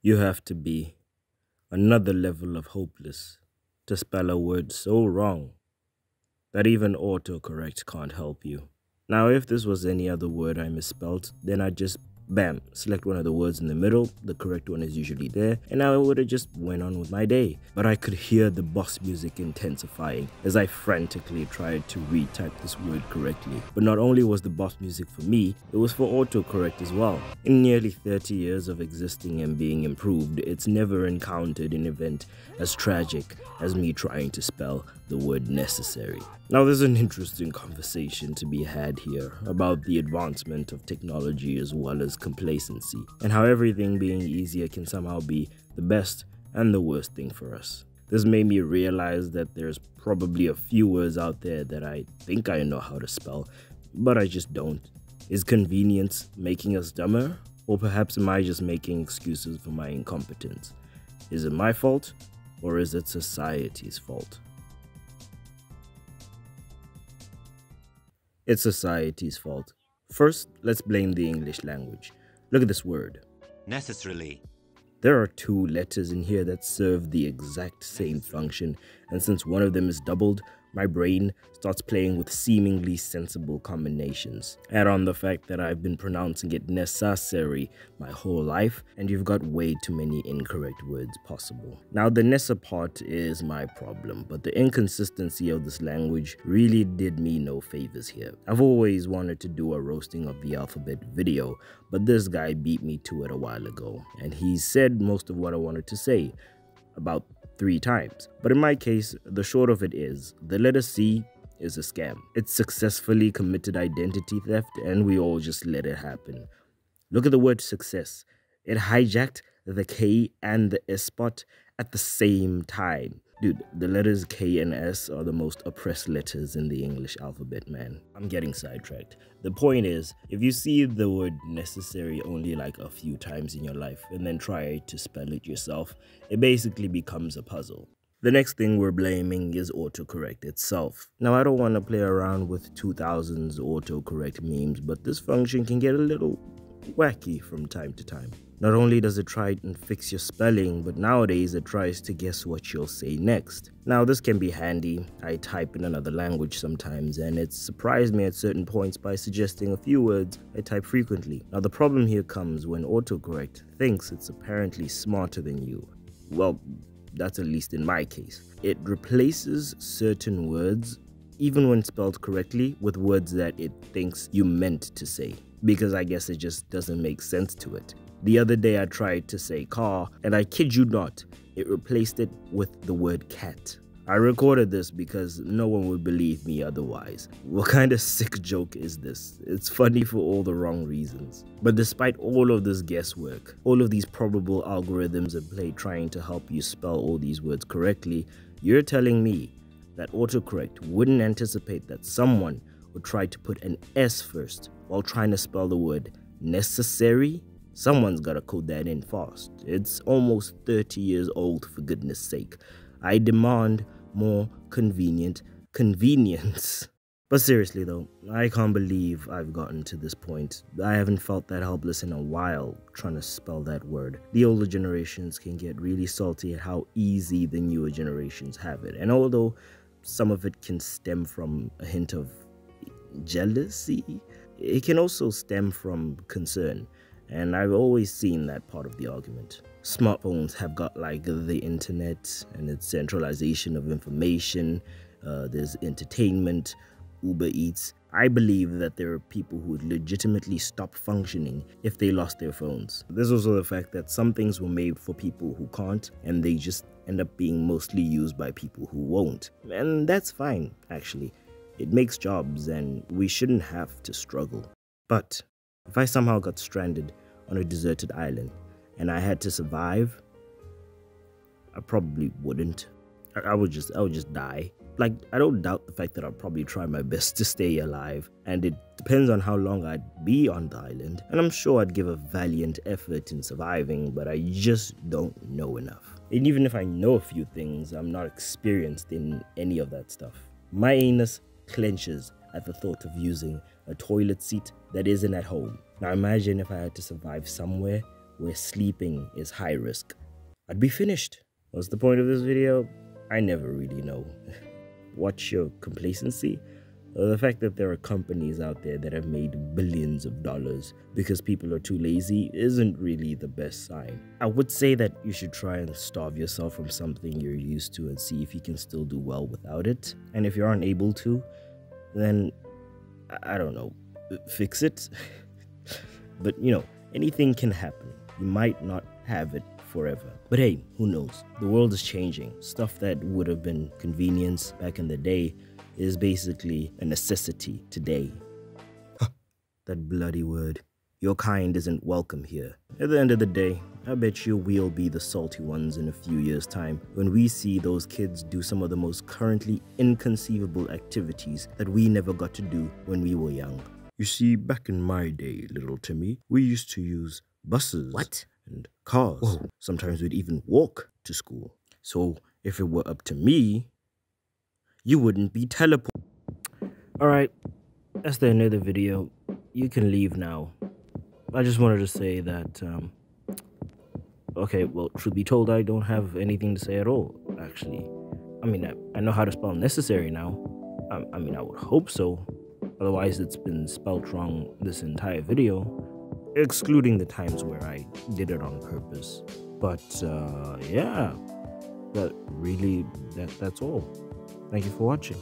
You have to be another level of hopeless to spell a word so wrong that even autocorrect can't help you. Now, if this was any other word I misspelled, then I'd just bam, select one of the words in the middle, the correct one is usually there, and I would have just went on with my day. But I could hear the boss music intensifying as I frantically tried to retype this word correctly. But not only was the boss music for me, it was for autocorrect as well. In nearly 30 years of existing and being improved, it's never encountered an event as tragic as me trying to spell the word necessary. Now, there's an interesting conversation to be had here about the advancement of technology as well as complacency, and how everything being easier can somehow be the best and the worst thing for us. This made me realize that there's probably a few words out there that I think I know how to spell, but I just don't. Is convenience making us dumber? Or perhaps am I just making excuses for my incompetence? Is it my fault, or is it society's fault? It's society's fault. First, let's blame the English language. Look at this word. Necessarily. There are two letters in here that serve the exact same function, and since one of them is doubled, my brain starts playing with seemingly sensible combinations. Add on the fact that I've been pronouncing it necessary my whole life, and you've got way too many incorrect words possible. Now, the Nessa part is my problem, but the inconsistency of this language really did me no favors here. I've always wanted to do a roasting of the alphabet video, but this guy beat me to it a while ago, and he said most of what I wanted to say, about 3 times. But in my case, the short of it is, the letter C is a scam. It successfully committed identity theft, and we all just let it happen. Look at the word success. It hijacked the K and the S spot at the same time. Dude, the letters K and S are the most oppressed letters in the English alphabet, man. I'm getting sidetracked. The point is, if you see the word necessary only like a few times in your life and then try to spell it yourself, it basically becomes a puzzle. The next thing we're blaming is autocorrect itself. Now, I don't want to play around with 2000s autocorrect memes, but this function can get a little wacky from time to time. Not only does it try and fix your spelling, but nowadays it tries to guess what you'll say next. Now, this can be handy. I type in another language sometimes, and it surprised me at certain points by suggesting a few words I type frequently. Now, the problem here comes when autocorrect thinks it's apparently smarter than you. Well, that's at least in my case. It replaces certain words, even when spelled correctly, with words that it thinks you meant to say, because I guess it just doesn't make sense to it. The other day I tried to say car, and I kid you not, it replaced it with the word cat. I recorded this because no one would believe me otherwise. What kind of sick joke is this? It's funny for all the wrong reasons. But despite all of this guesswork, all of these probable algorithms at play trying to help you spell all these words correctly, you're telling me that autocorrect wouldn't anticipate that someone would try to put an S first while trying to spell the word necessary? Someone's gotta code that in fast. It's almost 30 years old, for goodness sake. I demand more convenient convenience. But seriously though, I can't believe I've gotten to this point. I haven't felt that helpless in a while trying to spell that word. The older generations can get really salty at how easy the newer generations have it. And although some of it can stem from a hint of jealousy, it can also stem from concern. And I've always seen that part of the argument. Smartphones have got like the internet and its centralization of information. There's entertainment, Uber Eats. I believe that there are people who would legitimately stop functioning if they lost their phones. There's also the fact that some things were made for people who can't, and they just end up being mostly used by people who won't. And that's fine, actually. It makes jobs, and we shouldn't have to struggle. But if I somehow got stranded on a deserted island and I had to survive, I probably wouldn't. I would just die. Like, I don't doubt the fact that I'll probably try my best to stay alive, and it depends on how long I'd be on the island, and I'm sure I'd give a valiant effort in surviving, but I just don't know enough. And even if I know a few things, I'm not experienced in any of that stuff. My anus clenches at the thought of using a toilet seat that isn't at home. Now imagine if I had to survive somewhere where sleeping is high risk, I'd be finished. What's the point of this video? I never really know. What's your complacency? The fact that there are companies out there that have made billions of dollars because people are too lazy isn't really the best sign. I would say that you should try and starve yourself from something you're used to and see if you can still do well without it. And if you're unable to, then, I don't know, fix it. But you know, anything can happen. You might not have it forever. But hey, who knows? The world is changing. Stuff that would have been convenience back in the day is basically a necessity today. That bloody word. Your kind isn't welcome here. At the end of the day, I bet you we'll be the salty ones in a few years' time when we see those kids do some of the most currently inconceivable activities that we never got to do when we were young. You see, back in my day, little Timmy, we used to use buses. What? And cars. Whoa. Sometimes we'd even walk to school. So if it were up to me, you wouldn't be teleported. Alright, that's the end of the video. You can leave now. I just wanted to say that, okay, well, truth be told, I don't have anything to say at all, actually. I mean, I know how to spell necessary now. I mean, I would hope so. Otherwise, it's been spelt wrong this entire video, excluding the times where I did it on purpose. But, yeah, but really, that's all. Thank you for watching.